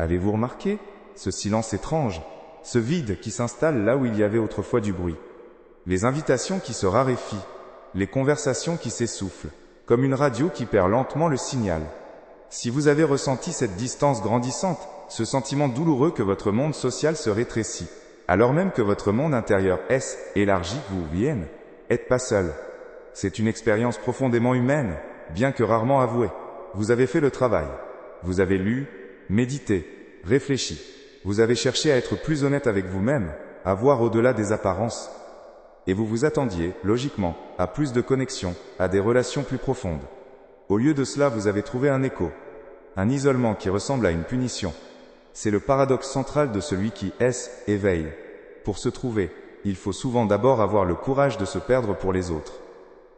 Avez-vous remarqué ce silence étrange, ce vide qui s'installe là où il y avait autrefois du bruit? Les invitations qui se raréfient, les conversations qui s'essoufflent, comme une radio qui perd lentement le signal. Si vous avez ressenti cette distance grandissante, ce sentiment douloureux que votre monde social se rétrécit, alors même que votre monde intérieur est élargi, vous vienne, n'êtes pas seul. C'est une expérience profondément humaine, bien que rarement avouée. Vous avez fait le travail. Vous avez lu, médité, réfléchi. Vous avez cherché à être plus honnête avec vous-même, à voir au-delà des apparences. Et vous vous attendiez, logiquement, à plus de connexion, à des relations plus profondes. Au lieu de cela, vous avez trouvé un écho, un isolement qui ressemble à une punition. C'est le paradoxe central de celui qui éveille. Pour se trouver, il faut souvent d'abord avoir le courage de se perdre pour les autres.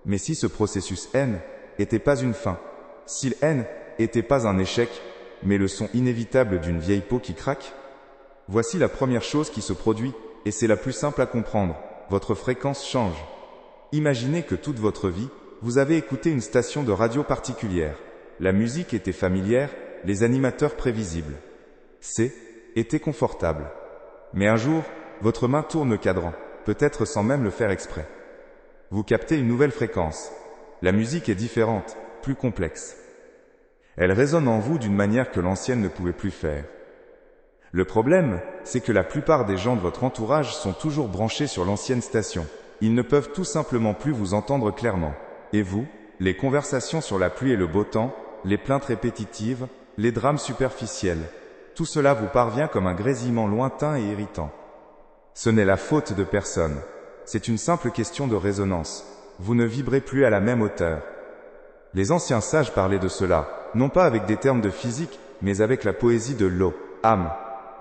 Mais si ce processus n'était pas une fin, si le n'était pas un échec, mais le son inévitable d'une vieille peau qui craque, voici la première chose qui se produit, et c'est la plus simple à comprendre. Votre fréquence change. Imaginez que toute votre vie, vous avez écouté une station de radio particulière. La musique était familière, les animateurs prévisibles. Était confortable. Mais un jour, votre main tourne le cadran, peut-être sans même le faire exprès. Vous captez une nouvelle fréquence. La musique est différente, plus complexe. Elle résonne en vous d'une manière que l'ancienne ne pouvait plus faire. Le problème, c'est que la plupart des gens de votre entourage sont toujours branchés sur l'ancienne station. Ils ne peuvent tout simplement plus vous entendre clairement. Et vous, les conversations sur la pluie et le beau temps, les plaintes répétitives, les drames superficiels, tout cela vous parvient comme un grésillement lointain et irritant. Ce n'est la faute de personne. C'est une simple question de résonance. Vous ne vibrez plus à la même hauteur. Les anciens sages parlaient de cela, non pas avec des termes de physique, mais avec la poésie de l'eau, âme.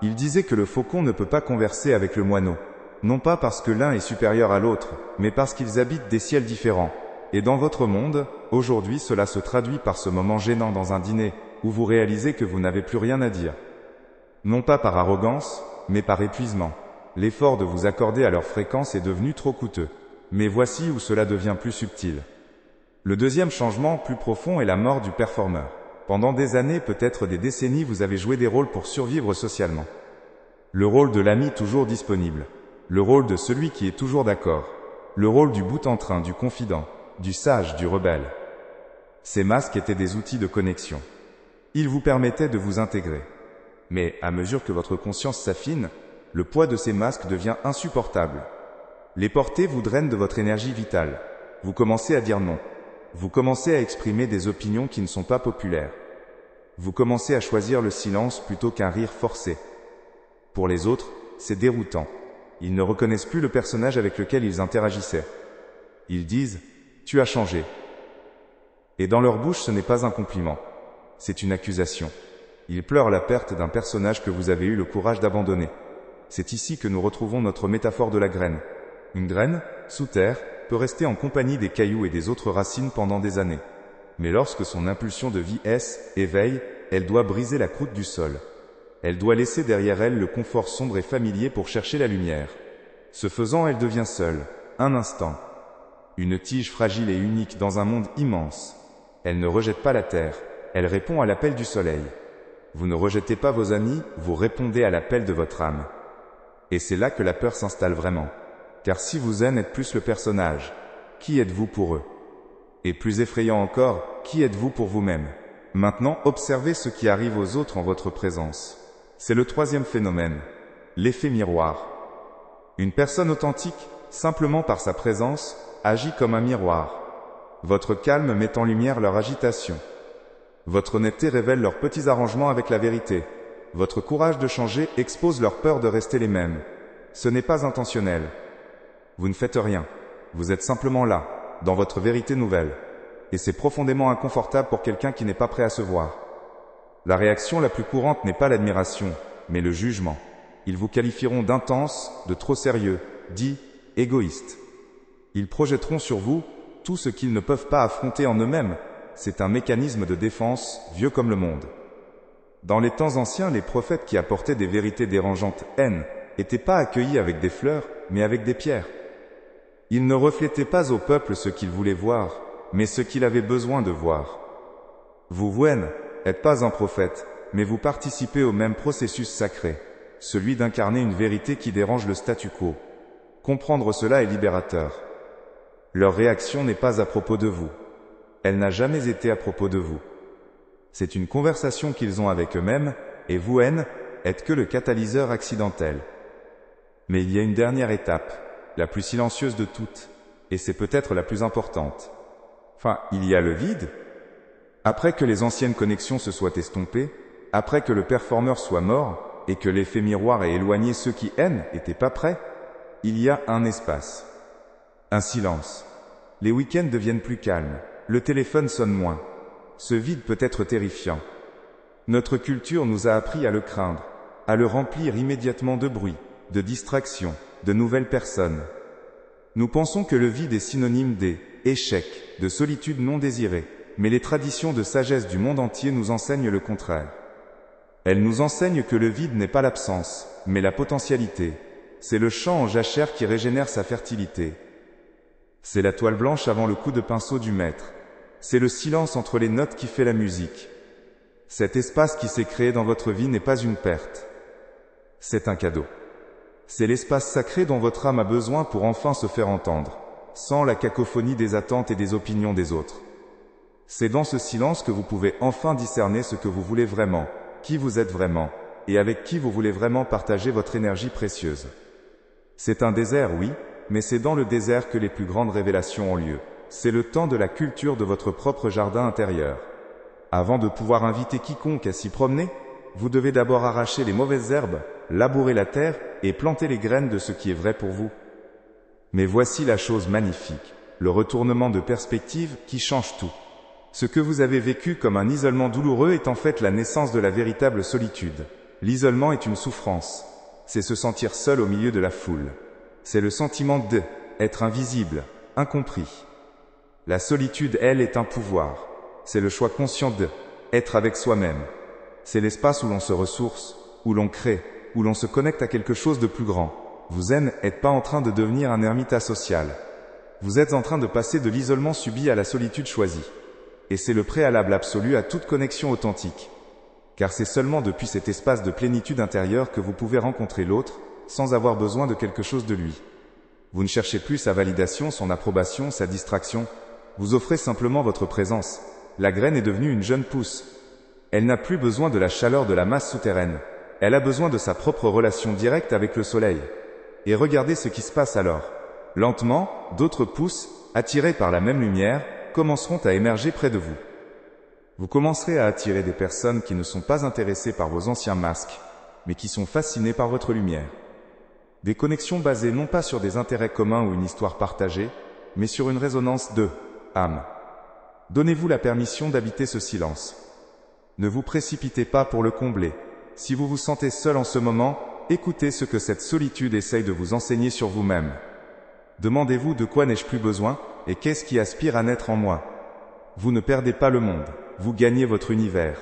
Ils disaient que le faucon ne peut pas converser avec le moineau, non pas parce que l'un est supérieur à l'autre, mais parce qu'ils habitent des ciels différents. Et dans votre monde, aujourd'hui cela se traduit par ce moment gênant dans un dîner, où vous réalisez que vous n'avez plus rien à dire. Non pas par arrogance, mais par épuisement. L'effort de vous accorder à leur fréquence est devenu trop coûteux. Mais voici où cela devient plus subtil. Le deuxième changement, plus profond, est la mort du performeur. Pendant des années, peut-être des décennies, vous avez joué des rôles pour survivre socialement. Le rôle de l'ami toujours disponible. Le rôle de celui qui est toujours d'accord. Le rôle du boute-en-train, du confident, du sage, du rebelle. Ces masques étaient des outils de connexion. Ils vous permettaient de vous intégrer. Mais, à mesure que votre conscience s'affine, le poids de ces masques devient insupportable. Les porter vous drainent de votre énergie vitale. Vous commencez à dire non. Vous commencez à exprimer des opinions qui ne sont pas populaires. Vous commencez à choisir le silence plutôt qu'un rire forcé. Pour les autres, c'est déroutant. Ils ne reconnaissent plus le personnage avec lequel ils interagissaient. Ils disent « Tu as changé ». Et dans leur bouche, ce n'est pas un compliment. C'est une accusation. Ils pleurent la perte d'un personnage que vous avez eu le courage d'abandonner. C'est ici que nous retrouvons notre métaphore de la graine. Une graine, sous terre, peut rester en compagnie des cailloux et des autres racines pendant des années. Mais lorsque son impulsion de vie éveille, elle doit briser la croûte du sol. Elle doit laisser derrière elle le confort sombre et familier pour chercher la lumière. Ce faisant, elle devient seule, un instant. Une tige fragile et unique dans un monde immense. Elle ne rejette pas la terre, elle répond à l'appel du soleil. Vous ne rejetez pas vos amis, vous répondez à l'appel de votre âme. Et c'est là que la peur s'installe vraiment. Car si vous n'êtes plus le personnage, qui êtes-vous pour eux? Et plus effrayant encore, qui êtes-vous pour vous-même? Maintenant, observez ce qui arrive aux autres en votre présence. C'est le troisième phénomène, l'effet miroir. Une personne authentique, simplement par sa présence, agit comme un miroir. Votre calme met en lumière leur agitation. Votre honnêteté révèle leurs petits arrangements avec la vérité. Votre courage de changer expose leur peur de rester les mêmes. Ce n'est pas intentionnel. Vous ne faites rien. Vous êtes simplement là, dans votre vérité nouvelle. Et c'est profondément inconfortable pour quelqu'un qui n'est pas prêt à se voir. La réaction la plus courante n'est pas l'admiration, mais le jugement. Ils vous qualifieront d'intense, de trop sérieux, dit égoïste. Ils projetteront sur vous tout ce qu'ils ne peuvent pas affronter en eux-mêmes. C'est un mécanisme de défense, vieux comme le monde. Dans les temps anciens, les prophètes qui apportaient des vérités dérangeantes, n'étaient pas accueillis avec des fleurs, mais avec des pierres. Ils ne reflétaient pas au peuple ce qu'il voulait voir, mais ce qu'il avait besoin de voir. Vous n'êtes pas un prophète, mais vous participez au même processus sacré, celui d'incarner une vérité qui dérange le statu quo. Comprendre cela est libérateur. Leur réaction n'est pas à propos de vous. Elle n'a jamais été à propos de vous. C'est une conversation qu'ils ont avec eux-mêmes, et vous, haine, êtes que le catalyseur accidentel. Mais il y a une dernière étape, la plus silencieuse de toutes, et c'est peut-être la plus importante. Enfin, il y a le vide. Après que les anciennes connexions se soient estompées, après que le performeur soit mort, et que l'effet miroir ait éloigné ceux qui étaient pas prêts, il y a un espace. Un silence. Les week-ends deviennent plus calmes, le téléphone sonne moins. Ce vide peut être terrifiant. Notre culture nous a appris à le craindre, à le remplir immédiatement de bruit, de distractions, de nouvelles personnes. Nous pensons que le vide est synonyme d'échec, de solitude non désirée, mais les traditions de sagesse du monde entier nous enseignent le contraire. Elles nous enseignent que le vide n'est pas l'absence, mais la potentialité. C'est le champ en jachère qui régénère sa fertilité. C'est la toile blanche avant le coup de pinceau du maître. C'est le silence entre les notes qui fait la musique. Cet espace qui s'est créé dans votre vie n'est pas une perte. C'est un cadeau. C'est l'espace sacré dont votre âme a besoin pour enfin se faire entendre, sans la cacophonie des attentes et des opinions des autres. C'est dans ce silence que vous pouvez enfin discerner ce que vous voulez vraiment, qui vous êtes vraiment, et avec qui vous voulez vraiment partager votre énergie précieuse. C'est un désert, oui, mais c'est dans le désert que les plus grandes révélations ont lieu. C'est le temps de la culture de votre propre jardin intérieur. Avant de pouvoir inviter quiconque à s'y promener, vous devez d'abord arracher les mauvaises herbes, labourer la terre et planter les graines de ce qui est vrai pour vous. Mais voici la chose magnifique, le retournement de perspective qui change tout. Ce que vous avez vécu comme un isolement douloureux est en fait la naissance de la véritable solitude. L'isolement est une souffrance. C'est se sentir seul au milieu de la foule. C'est le sentiment d'être invisible, incompris. La solitude, elle, est un pouvoir. C'est le choix conscient d'être avec soi-même. C'est l'espace où l'on se ressource, où l'on crée, où l'on se connecte à quelque chose de plus grand. Vous n'êtes pas en train de devenir un ermite asocial. Vous êtes en train de passer de l'isolement subi à la solitude choisie. Et c'est le préalable absolu à toute connexion authentique. Car c'est seulement depuis cet espace de plénitude intérieure que vous pouvez rencontrer l'autre, sans avoir besoin de quelque chose de lui. Vous ne cherchez plus sa validation, son approbation, sa distraction. Vous offrez simplement votre présence. La graine est devenue une jeune pousse. Elle n'a plus besoin de la chaleur de la masse souterraine. Elle a besoin de sa propre relation directe avec le soleil. Et regardez ce qui se passe alors. Lentement, d'autres pousses, attirées par la même lumière, commenceront à émerger près de vous. Vous commencerez à attirer des personnes qui ne sont pas intéressées par vos anciens masques, mais qui sont fascinées par votre lumière. Des connexions basées non pas sur des intérêts communs ou une histoire partagée, mais sur une résonance âme. Donnez-vous la permission d'habiter ce silence. Ne vous précipitez pas pour le combler. Si vous vous sentez seul en ce moment, écoutez ce que cette solitude essaye de vous enseigner sur vous-même. Demandez-vous de quoi n'ai-je plus besoin, et qu'est-ce qui aspire à naître en moi. Vous ne perdez pas le monde, vous gagnez votre univers.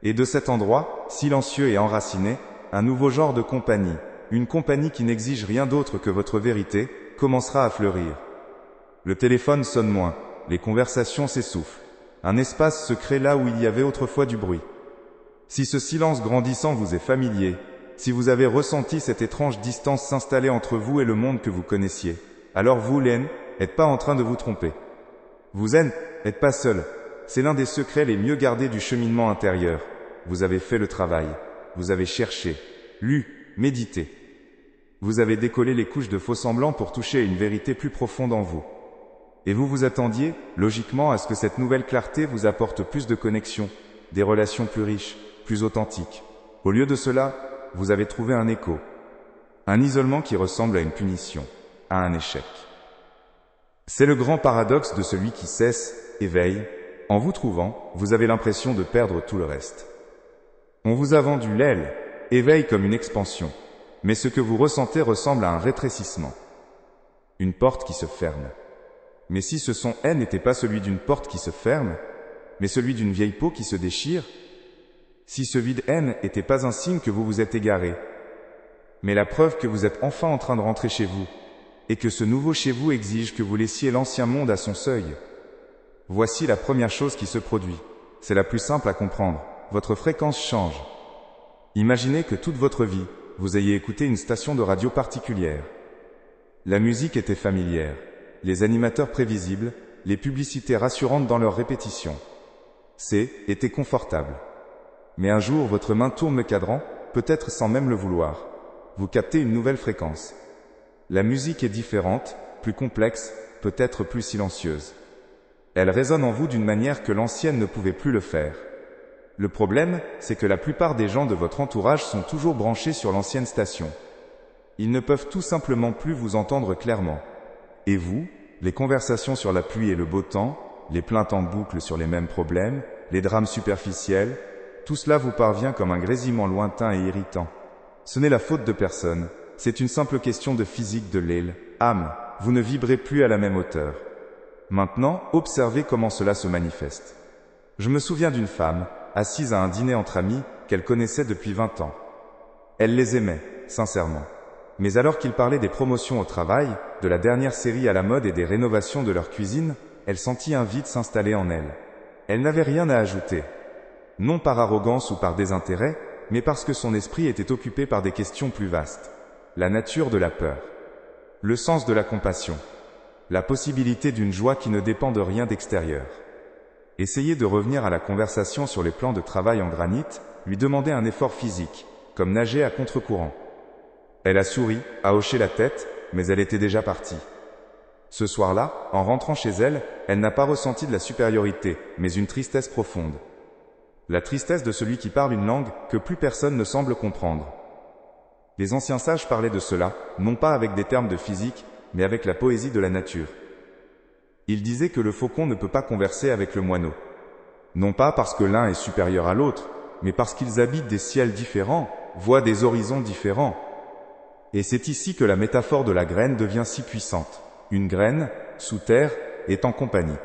Et de cet endroit, silencieux et enraciné, un nouveau genre de compagnie, une compagnie qui n'exige rien d'autre que votre vérité, commencera à fleurir. Le téléphone sonne moins, les conversations s'essoufflent. Un espace se crée là où il y avait autrefois du bruit. Si ce silence grandissant vous est familier, si vous avez ressenti cette étrange distance s'installer entre vous et le monde que vous connaissiez, alors vous, n'êtes pas en train de vous tromper. Vous n'êtes pas seul. C'est l'un des secrets les mieux gardés du cheminement intérieur. Vous avez fait le travail. Vous avez cherché, lu, médité. Vous avez décollé les couches de faux semblants pour toucher à une vérité plus profonde en vous. Et vous vous attendiez, logiquement, à ce que cette nouvelle clarté vous apporte plus de connexions, des relations plus riches, plus authentiques. Au lieu de cela, vous avez trouvé un écho. Un isolement qui ressemble à une punition, à un échec. C'est le grand paradoxe de celui qui cesse, éveille. En vous trouvant, vous avez l'impression de perdre tout le reste. On vous a vendu l'aile, éveil comme une expansion. Mais ce que vous ressentez ressemble à un rétrécissement. Une porte qui se ferme. Mais si ce son n'était pas celui d'une porte qui se ferme, mais celui d'une vieille peau qui se déchire, si ce vide n'était pas un signe que vous vous êtes égaré, mais la preuve que vous êtes enfin en train de rentrer chez vous, et que ce nouveau chez vous exige que vous laissiez l'ancien monde à son seuil. Voici la première chose qui se produit. C'est la plus simple à comprendre. votre fréquence change. Imaginez que toute votre vie, vous ayez écouté une station de radio particulière. La musique était familière, les animateurs prévisibles, les publicités rassurantes dans leur répétition. Était confortable. Mais un jour, votre main tourne le cadran, peut-être sans même le vouloir. Vous captez une nouvelle fréquence. La musique est différente, plus complexe, peut-être plus silencieuse. Elle résonne en vous d'une manière que l'ancienne ne pouvait plus le faire. Le problème, c'est que la plupart des gens de votre entourage sont toujours branchés sur l'ancienne station. Ils ne peuvent tout simplement plus vous entendre clairement. Et vous, les conversations sur la pluie et le beau temps, les plaintes en boucle sur les mêmes problèmes, les drames superficiels, tout cela vous parvient comme un grésillement lointain et irritant. Ce n'est la faute de personne, c'est une simple question de physique de l'âme. Vous ne vibrez plus à la même hauteur. Maintenant, observez comment cela se manifeste. Je me souviens d'une femme, assise à un dîner entre amis, qu'elle connaissait depuis 20 ans. Elle les aimait, sincèrement. Mais alors qu'ils parlaient des promotions au travail, de la dernière série à la mode et des rénovations de leur cuisine, elle sentit un vide s'installer en elle. Elle n'avait rien à ajouter. Non par arrogance ou par désintérêt, mais parce que son esprit était occupé par des questions plus vastes. La nature de la peur. Le sens de la compassion. La possibilité d'une joie qui ne dépend de rien d'extérieur. Essayer de revenir à la conversation sur les plans de travail en granit, lui demander un effort physique, comme nager à contre-courant. Elle a souri, a hoché la tête, mais elle était déjà partie. Ce soir-là, en rentrant chez elle, elle n'a pas ressenti de la supériorité, mais une tristesse profonde. La tristesse de celui qui parle une langue que plus personne ne semble comprendre. Les anciens sages parlaient de cela, non pas avec des termes de physique, mais avec la poésie de la nature. Ils disaient que le faucon ne peut pas converser avec le moineau. Non pas parce que l'un est supérieur à l'autre, mais parce qu'ils habitent des ciels différents, voient des horizons différents. Et c'est ici que la métaphore de la graine devient si puissante. Une graine, sous terre, est en compagnie.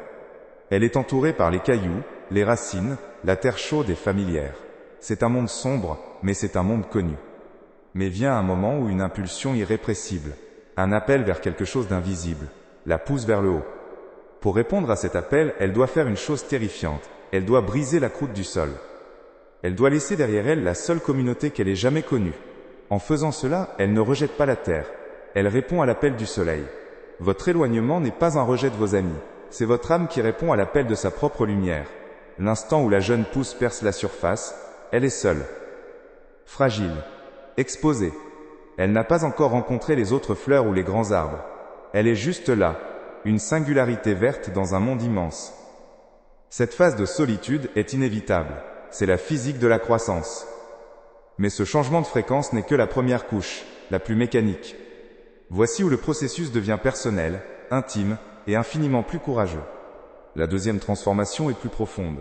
Elle est entourée par les cailloux, les racines, la terre chaude et familière. C'est un monde sombre, mais c'est un monde connu. Mais vient un moment où une impulsion irrépressible, un appel vers quelque chose d'invisible, la pousse vers le haut. Pour répondre à cet appel, elle doit faire une chose terrifiante. Elle doit briser la croûte du sol. Elle doit laisser derrière elle la seule communauté qu'elle ait jamais connue. En faisant cela, elle ne rejette pas la terre. Elle répond à l'appel du soleil. Votre éloignement n'est pas un rejet de vos amis. C'est votre âme qui répond à l'appel de sa propre lumière. L'instant où la jeune pousse perce la surface, elle est seule. Fragile. Exposée. Elle n'a pas encore rencontré les autres fleurs ou les grands arbres. Elle est juste là, une singularité verte dans un monde immense. Cette phase de solitude est inévitable. C'est la physique de la croissance. Mais ce changement de fréquence n'est que la première couche, la plus mécanique. Voici où le processus devient personnel, intime et infiniment plus courageux. La deuxième transformation est plus profonde.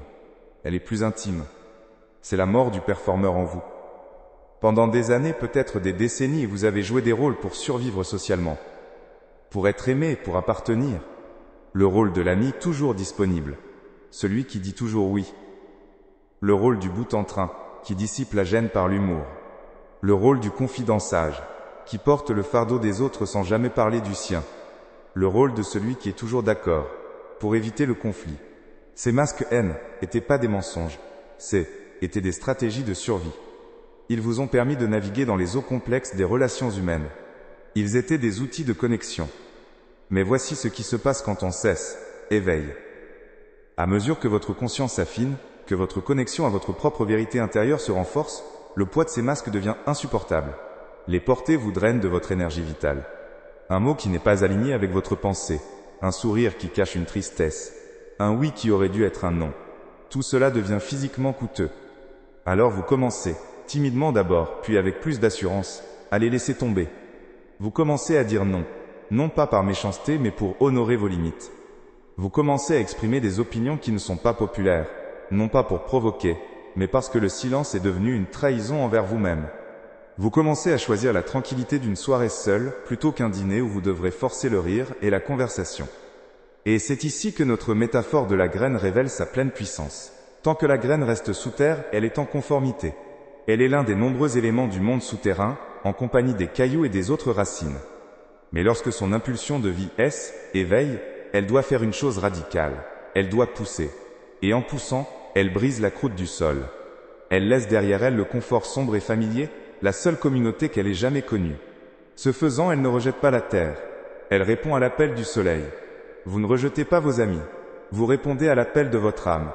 Elle est plus intime. C'est la mort du performeur en vous. Pendant des années, peut-être des décennies, vous avez joué des rôles pour survivre socialement. Pour être aimé, pour appartenir. Le rôle de l'ami toujours disponible. Celui qui dit toujours oui. Le rôle du bout en train, qui dissipe la gêne par l'humour. Le rôle du confident sage, qui porte le fardeau des autres sans jamais parler du sien. Le rôle de celui qui est toujours d'accord, pour éviter le conflit. Ces masques haine n'étaient pas des mensonges, étaient des stratégies de survie. Ils vous ont permis de naviguer dans les eaux complexes des relations humaines. Ils étaient des outils de connexion. Mais voici ce qui se passe quand on cesse, éveille. À mesure que votre conscience s'affine, que votre connexion à votre propre vérité intérieure se renforce, le poids de ces masques devient insupportable. Les porter vous drainent de votre énergie vitale. Un mot qui n'est pas aligné avec votre pensée, un sourire qui cache une tristesse, un oui qui aurait dû être un non. Tout cela devient physiquement coûteux. Alors vous commencez, timidement d'abord, puis avec plus d'assurance, à les laisser tomber. Vous commencez à dire non, non pas par méchanceté mais pour honorer vos limites. Vous commencez à exprimer des opinions qui ne sont pas populaires, non pas pour provoquer, mais parce que le silence est devenu une trahison envers vous-même. Vous commencez à choisir la tranquillité d'une soirée seule plutôt qu'un dîner où vous devrez forcer le rire et la conversation. Et c'est ici que notre métaphore de la graine révèle sa pleine puissance. Tant que la graine reste sous terre, elle est en conformité. Elle est l'un des nombreux éléments du monde souterrain, en compagnie des cailloux et des autres racines. Mais lorsque son impulsion de vie éveille, elle doit faire une chose. chose radicale. Elle doit pousser. Et en poussant, elle brise la croûte du sol. Elle laisse derrière elle le confort sombre et familier, la seule communauté qu'elle ait jamais connue. Ce faisant, elle ne rejette pas la terre. Elle répond à l'appel du soleil. Vous ne rejetez pas vos amis. Vous répondez à l'appel de votre âme.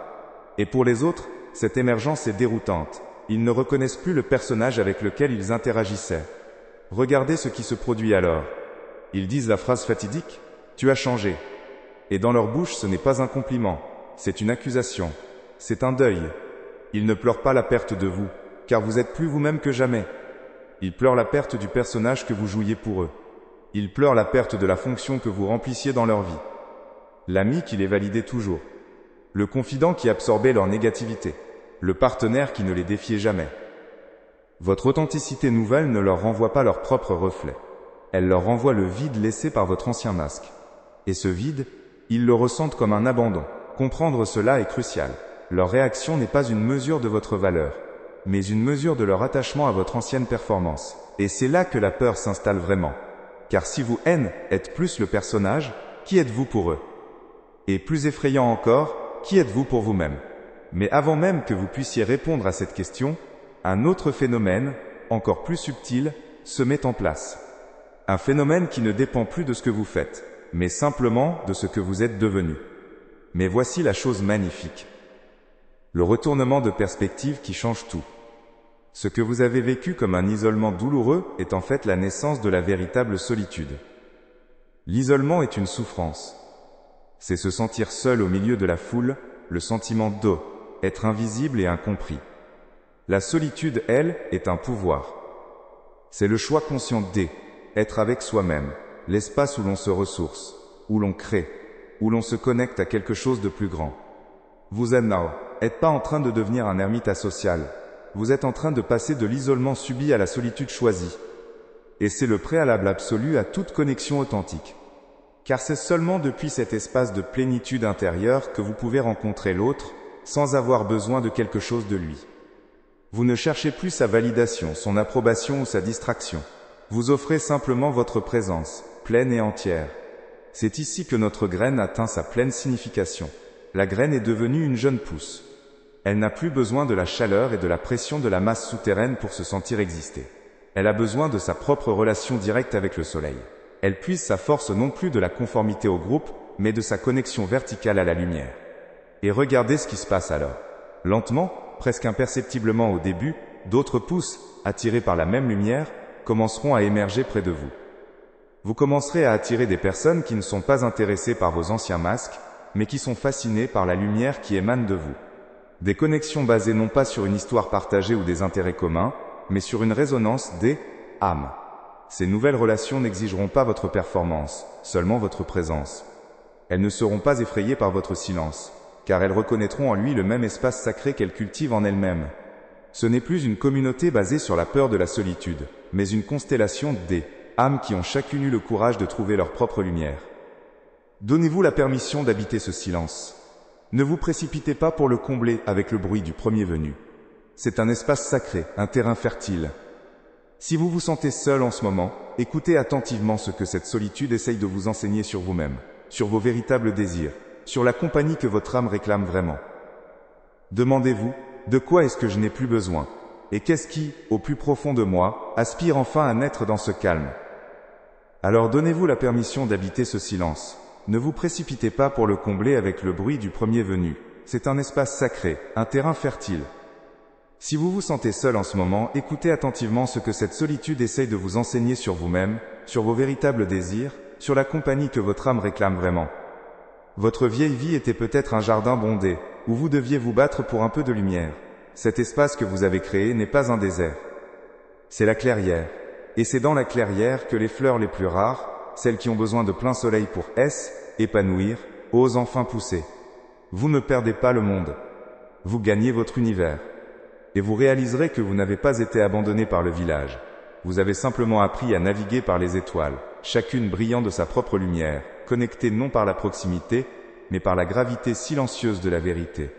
Et pour les autres, cette émergence est déroutante. Ils ne reconnaissent plus le personnage avec lequel ils interagissaient. Regardez ce qui se produit alors. Ils disent la phrase fatidique « Tu as changé ». Et dans leur bouche, ce n'est pas un compliment, c'est une accusation. C'est un deuil. Ils ne pleurent pas la perte de vous, car vous êtes plus vous-même que jamais. Ils pleurent la perte du personnage que vous jouiez pour eux. Ils pleurent la perte de la fonction que vous remplissiez dans leur vie. L'ami qui les validait toujours. Le confident qui absorbait leur négativité. Le partenaire qui ne les défiait jamais. Votre authenticité nouvelle ne leur renvoie pas leur propre reflet. Elle leur renvoie le vide laissé par votre ancien masque. Et ce vide, ils le ressentent comme un abandon. Comprendre cela est crucial. Leur réaction n'est pas une mesure de votre valeur, mais une mesure de leur attachement à votre ancienne performance. Et c'est là que la peur s'installe vraiment. Car si vous êtes plus le personnage, qui êtes-vous pour eux? Et plus effrayant encore, qui êtes-vous pour vous-même? Mais avant même que vous puissiez répondre à cette question, un autre phénomène, encore plus subtil, se met en place. Un phénomène qui ne dépend plus de ce que vous faites, mais simplement de ce que vous êtes devenu. Mais voici la chose magnifique. Le retournement de perspective qui change tout. Ce que vous avez vécu comme un isolement douloureux est en fait la naissance de la véritable solitude. L'isolement est une souffrance. C'est se sentir seul au milieu de la foule, le sentiment être invisible et incompris. La solitude, elle, est un pouvoir. C'est le choix conscient être avec soi-même, l'espace où l'on se ressource, où l'on crée, où l'on se connecte à quelque chose de plus grand. Vous n'êtes pas en train de devenir un ermite asocial. Vous êtes en train de passer de l'isolement subi à la solitude choisie. Et c'est le préalable absolu à toute connexion authentique. Car c'est seulement depuis cet espace de plénitude intérieure que vous pouvez rencontrer l'autre, sans avoir besoin de quelque chose de lui. Vous ne cherchez plus sa validation, son approbation ou sa distraction. Vous offrez simplement votre présence, pleine et entière. C'est ici que notre graine atteint sa pleine signification. La graine est devenue une jeune pousse. Elle n'a plus besoin de la chaleur et de la pression de la masse souterraine pour se sentir exister. Elle a besoin de sa propre relation directe avec le soleil. Elle puise sa force non plus de la conformité au groupe, mais de sa connexion verticale à la lumière. Et regardez ce qui se passe alors. Lentement, presque imperceptiblement au début, d'autres pousses, attirées par la même lumière, commenceront à émerger près de vous. Vous commencerez à attirer des personnes qui ne sont pas intéressées par vos anciens masques, mais qui sont fascinées par la lumière qui émane de vous. Des connexions basées non pas sur une histoire partagée ou des intérêts communs, mais sur une résonance des âmes. Ces nouvelles relations n'exigeront pas votre performance, seulement votre présence. Elles ne seront pas effrayées par votre silence, car elles reconnaîtront en lui le même espace sacré qu'elles cultivent en elles-mêmes. Ce n'est plus une communauté basée sur la peur de la solitude, mais une constellation des âmes qui ont chacune eu le courage de trouver leur propre lumière. Donnez-vous la permission d'habiter ce silence. Ne vous précipitez pas pour le combler avec le bruit du premier venu. C'est un espace sacré, un terrain fertile. Si vous vous sentez seul en ce moment, écoutez attentivement ce que cette solitude essaye de vous enseigner sur vous-même, sur vos véritables désirs, sur la compagnie que votre âme réclame vraiment. Demandez-vous, de quoi est-ce que je n'ai plus besoin? Et qu'est-ce qui, au plus profond de moi, aspire enfin à naître dans ce calme? Alors donnez-vous la permission d'habiter ce silence. Ne vous précipitez pas pour le combler avec le bruit du premier venu. C'est un espace sacré, un terrain fertile. Si vous vous sentez seul en ce moment, écoutez attentivement ce que cette solitude essaye de vous enseigner sur vous-même, sur vos véritables désirs, sur la compagnie que votre âme réclame vraiment. Votre vieille vie était peut-être un jardin bondé, où vous deviez vous battre pour un peu de lumière. Cet espace que vous avez créé n'est pas un désert. C'est la clairière. Et c'est dans la clairière que les fleurs les plus rares, celles qui ont besoin de plein soleil pour épanouir, osent enfin pousser. Vous ne perdez pas le monde. Vous gagnez votre univers. Et vous réaliserez que vous n'avez pas été abandonné par le village. Vous avez simplement appris à naviguer par les étoiles, chacune brillant de sa propre lumière, connectée non par la proximité, mais par la gravité silencieuse de la vérité.